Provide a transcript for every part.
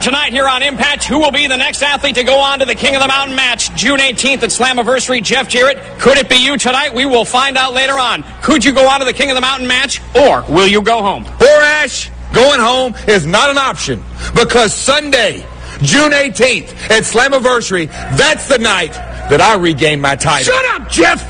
Tonight here on Impact, who will be the next athlete to go on to the King of the Mountain match June 18th at Slammiversary? Jeff Jarrett. Could it be you tonight? We will find out later on. Could you go on to the King of the Mountain match, or will you go home? Ash, going home is not an option, because Sunday, June 18th at Slammiversary, that's the night that I regain my title. Shut up, Jeff!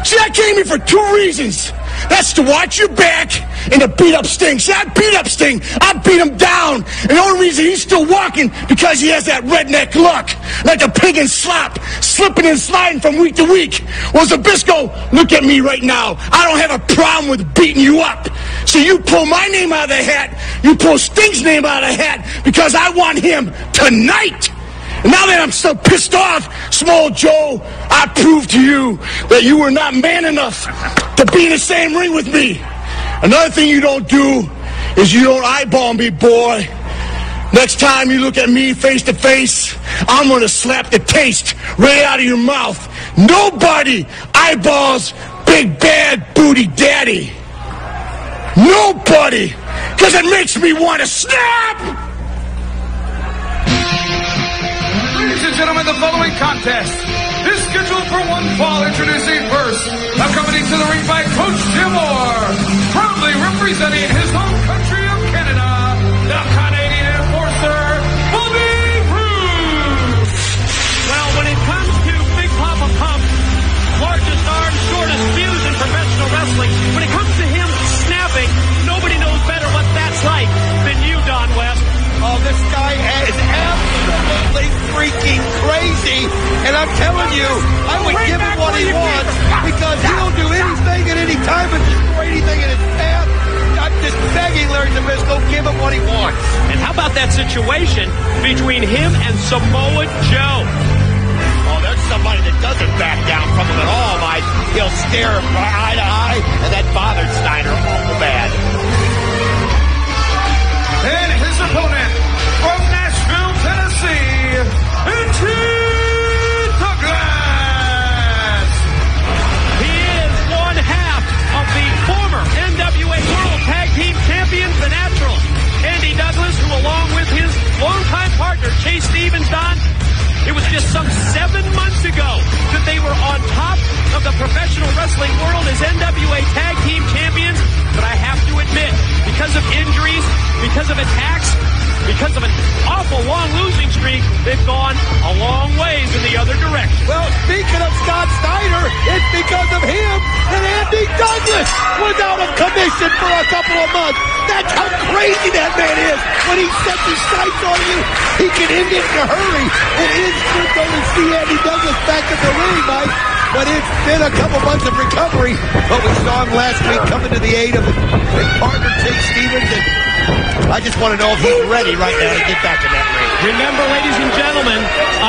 See, I came here for 2 reasons. That's to watch your back and to beat up Sting. See, I beat up Sting. I beat him down. And the only reason he's still walking because he has that redneck look. Like a pig in slop, slipping and sliding from week to week. Well, Zbyszko, look at me right now. I don't have a problem with beating you up. So you pull my name out of the hat, you pull Sting's name out of the hat, because I want him tonight. And now that I'm so pissed off, Small Joe, I proved to you that you were not man enough to be in the same ring with me. Another thing you don't do is you don't eyeball me, boy. Next time you look at me face to face, I'm going to slap the taste right out of your mouth. Nobody eyeballs Big Bad Booty Daddy. Nobody. Because it makes me want to snap. Ladies and gentlemen, the following contest is scheduled for one fall. Introducing first, accompanied to the ring by Coach Jim Moore, proudly representing his home country of Canada, the Canadian enforcer, Roode. Well, when it comes to Big Papa Pump, largest arm, shortest fuse in professional wrestling, when it comes to him snapping, nobody knows better what that's like than you, Don West. Oh, this guy is absolutely freaking crazy. And I'm telling you, I would give him what he wants, because he'll do anything at any time and destroy anything in his path. I'm just begging Larry Zbyszko, give him what he wants. And how about that situation between him and Samoa Joe? Oh, there's somebody that doesn't back down from him at all, Mike. He'll stare eye to eye, and that bothered Steiner awful bad. And his opponent from Nashville, Tennessee, Eddie Douglas. He is one half of the former NWA World Tag Team Champions, the Naturals. Andy Douglas, who along with his longtime partner, Chase Stevens, Don, it was just some 7 months ago that they were on top of the professional wrestling world as NWA Tag Team Champions. But I have to admit, because of injuries, because of attacks, because of an awful long losing streak, they've gone a long ways in the other direction. Well, speaking of Scott Steiner, it's because of him that Andy Douglas was out of commission for a couple of months. That's how crazy that man is. When he sets his sights on you, he can end it in a hurry. It is good though to see Andy Douglas back in the ring, Mike. But it's been a couple months of recovery. But we saw him last week coming to the aid of his partner, Chase Stevens. And I just want to know if he's ready right now to get back in that ring. Remember, ladies and gentlemen,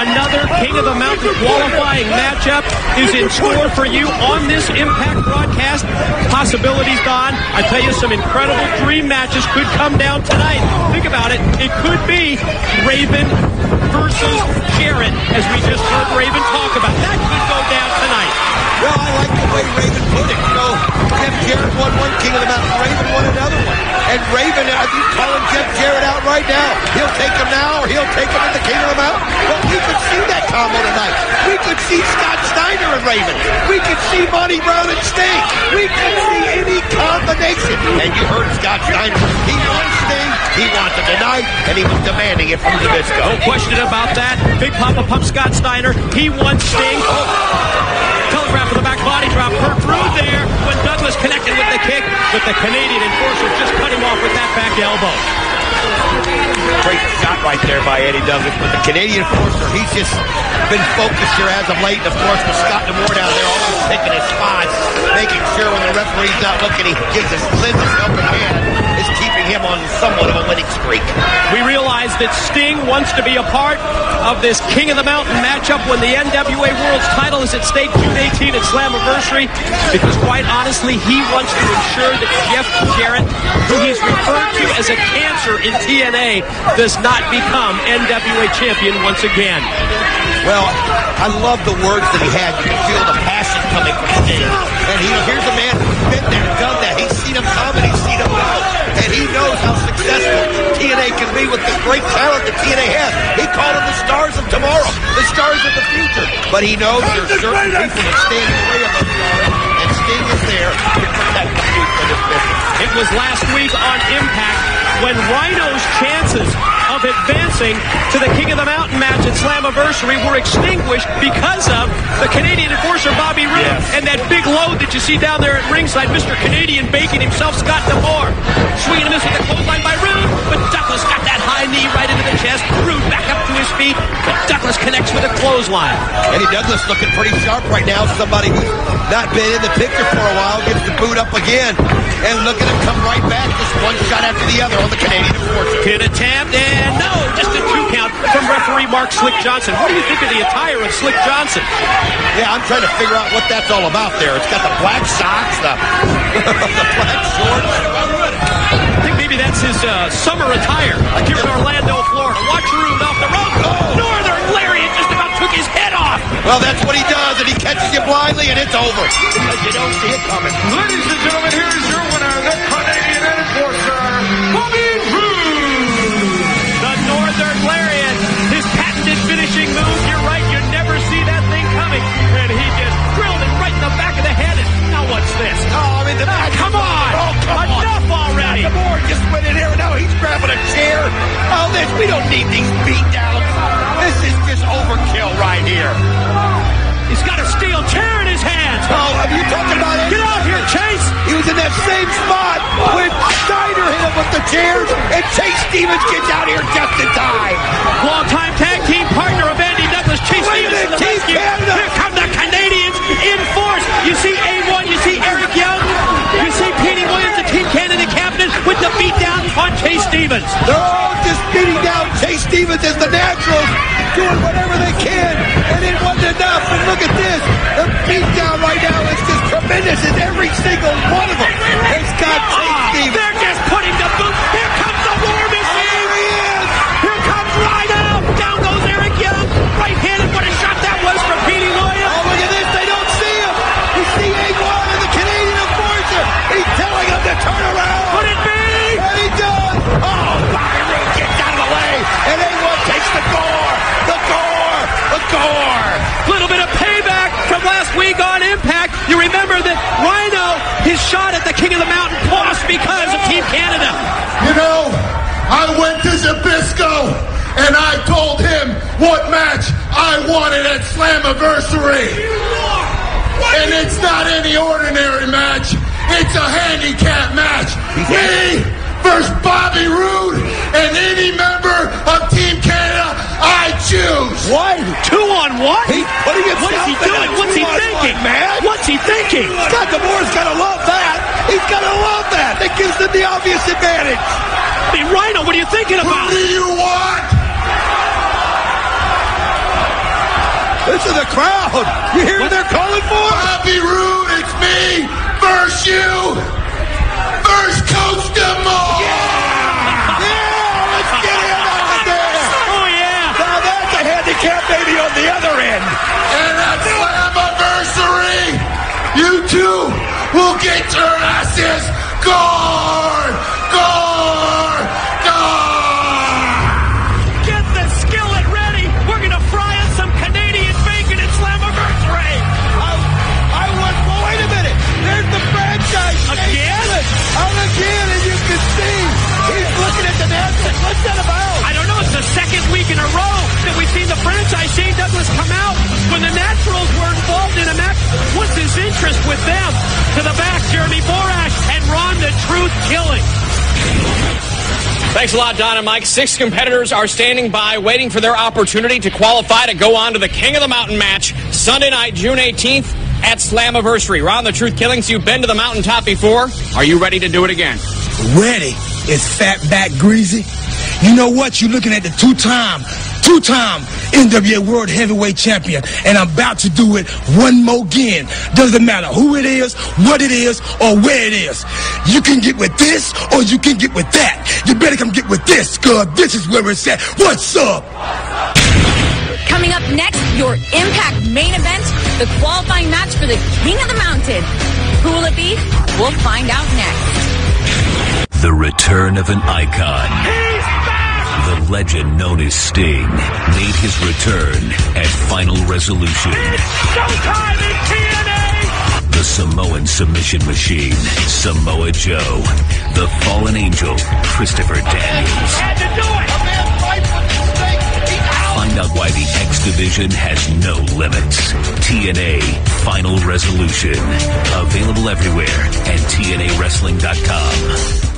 another King of the Mountain qualifying matchup is in store for you on this Impact broadcast. Possibilities, Don. I tell you, some incredible dream matches could come down tonight. Think about it. It could be Raven versus Jarrett, as we just heard Raven talk about. That could go down tonight. Well, I like the way Raven put it. You know, Jeff Jarrett won one King of the Mountain. Raven won another one. And Raven, I think, calling Jeff Jarrett out right now. He'll take him now, or he'll take him in the King of the Mountain. Well, we could see that combo tonight. We could see Scott Steiner and Raven. We could see Monty Brown and Sting. We could see any combination. And you heard Scott Steiner. He wants Sting. He wants it tonight, and he was demanding it from Zbyszko. No question about that. Big Papa Pump Scott Steiner. He wants Sting. Telegraph with the back body drop. Hurt Roode there when Douglas connected with the kick, but the Canadian enforcer just cut him off with that back elbow. Great shot right there by Eddie Douglas. But the Canadian enforcer, he's just been focused here as of late. And of course, with Scott D'Amore down there, always taking his spots, making sure when the referee's not looking, he gives his helping hand, is keeping him on somewhat of a winning streak. We realize that Sting wants to be a part of this King of the Mountain matchup when the NWA World's title is at stake June 18 at Slammiversary, because quite honestly, he wants to ensure that Jeff Jarrett, who he's referred to as a cancer in TNA, does not become NWA champion once again. Well, I love the words that he had. You can feel the passion coming from Sting. And here's a man who's been there, done that. He's seen him come and he's seen him go. And he knows how successful TNA TNA can be with the great talent that TNA has. He called them the stars of tomorrow, the stars of the future. But he knows there's certain people that stand in the way of those stars, and Sting is there to protect the future of this business. It was last week on Impact when Rhino's chances of advancing to the King of the Mountain match at Slammiversary were extinguished because of the Canadian enforcer Bobby Roode and that big load that you see down there at ringside, Mr. Canadian baking himself Scott D'Amore. Swinging and missing the clothesline by Roode, but Douglas got that high knee right into the chest. Roode back up to his feet, but Douglas connects with a clothesline. Eddie Douglas looking pretty sharp right now. Somebody who's not been in the picture for a while gets the boot up again. And look at him come right back, just one shot after the other on the Canadian enforcer. Pin attempt, and no, just a 2 count from referee Mark Slick Johnson. What do you think of the attire of Slick Johnson? Yeah, I'm trying to figure out what that's all about there. It's got the black socks, the black shorts. I think maybe that's his summer attire here in Orlando, Florida. Watch Roode off the rope. Northern Lariat just about took his head off. Well, that's what he does, and he catches you blindly, and it's over. Because you don't see it coming. Ladies and gentlemen, here's your winner, the Canadian enforcer, Bobby Roode. The Northern Lariat, his patented finishing move. You're right, you never see that thing coming. And he just drilled it right in the back of the head. And now what's this? Oh, I mean, Come on! Enough already! D'Amore just went in here, and now he's grabbing a chair. Oh, we don't need these beatdowns. This is just overkill right here. He's got a steel chair in his hands. Oh, are you talking about it? Get out here, Chase! He was in that same spot when Steiner hit him with the chairs, and Chase Stevens gets out here just in time. Longtime tag team partner of Andy Douglas, Chase Wait a Stevens. minute, Team Canada. Here come the Canadians in force. You see A1, you see Eric Young, you see Petey Williams, the Team Canada captain, with the beat down on Chase Stevens. They're all just beating down Chase Stevens as the Naturals, doing whatever they can, and it wasn't enough. And look at this. The beatdown right now is just tremendous, and every single one of them has got Chase Stevens. They're just putting the boot. Here comes the War Machine. There he is. Here comes Rhino. Down goes Eric Young. Right-handed. What a shot that was from Petey Williams. Oh, look at this. They don't see him. You see A1 and the Canadian enforcer. He's telling him to turn around. Could it be? And he does. Oh, Bobby Roode gets out of the way, and A1 takes the gore. The gore. The gore. Little bit of payback from last week on Impact. You remember that Rhino, his shot at the King of the Mountain, lost because of Team Canada. You know, I went to Zbyszko and I told him what match I wanted at Slammiversary. And it's not any ordinary match. It's a handicap match. Me versus Bobby Roode and any member of Team Canada I choose. What? 2-on-1? What is he doing? What's he thinking, man? What's he thinking? Scott D'Amore's gotta love that. He's gotta love that. That gives him the obvious advantage. Hey, Rhino, what are you thinking Who about? do you want? Listen to the crowd. You hear what they're calling for? Bobby Roode, it's me versus you versus Coach D'Amore. Yeah, let's get him out of there. Oh, yeah. Now that's a handicap baby on the other end. And at Slammiversary, you two will get your asses gored, gored, gored. Get the skillet ready. We're going to fry us some Canadian bacon at Slammiversary. I was, well, wait a minute. There's the franchise. Again? Out again, and you can see he's looking at the Naturals. What's that about? I don't know. It's the second week in a row that we've seen the franchise Shane Douglas come out when the Naturals were involved in a match. What's his interest with them? To the back, Jeremy Borash and Ron the Truth Killing. Thanks a lot, Don and Mike. 6 competitors are standing by, waiting for their opportunity to qualify to go on to the King of the Mountain match Sunday night, June 18th at Slammiversary. Ron the Truth Killings, you've been to the mountaintop before. Are you ready to do it again? Ready is Fatback Greasy. You know what? You're looking at the two-time NWA World Heavyweight Champion, and I'm about to do it one more again. Doesn't matter who it is, what it is, or where it is. You can get with this, or you can get with that. You better come get with this, cuz this is where it's at. What's up? Coming up next, your Impact main event, the qualifying match for the King of the Mountain. Who will it be? We'll find out next. The return of an icon. He's back! legend known as Sting made his return at Final Resolution. It's showtime in TNA! The Samoan submission machine, Samoa Joe. The fallen angel, Christopher Daniels. Had to do it! Find out why the X Division has no limits. TNA Final Resolution. Available everywhere and TNAWrestling.com.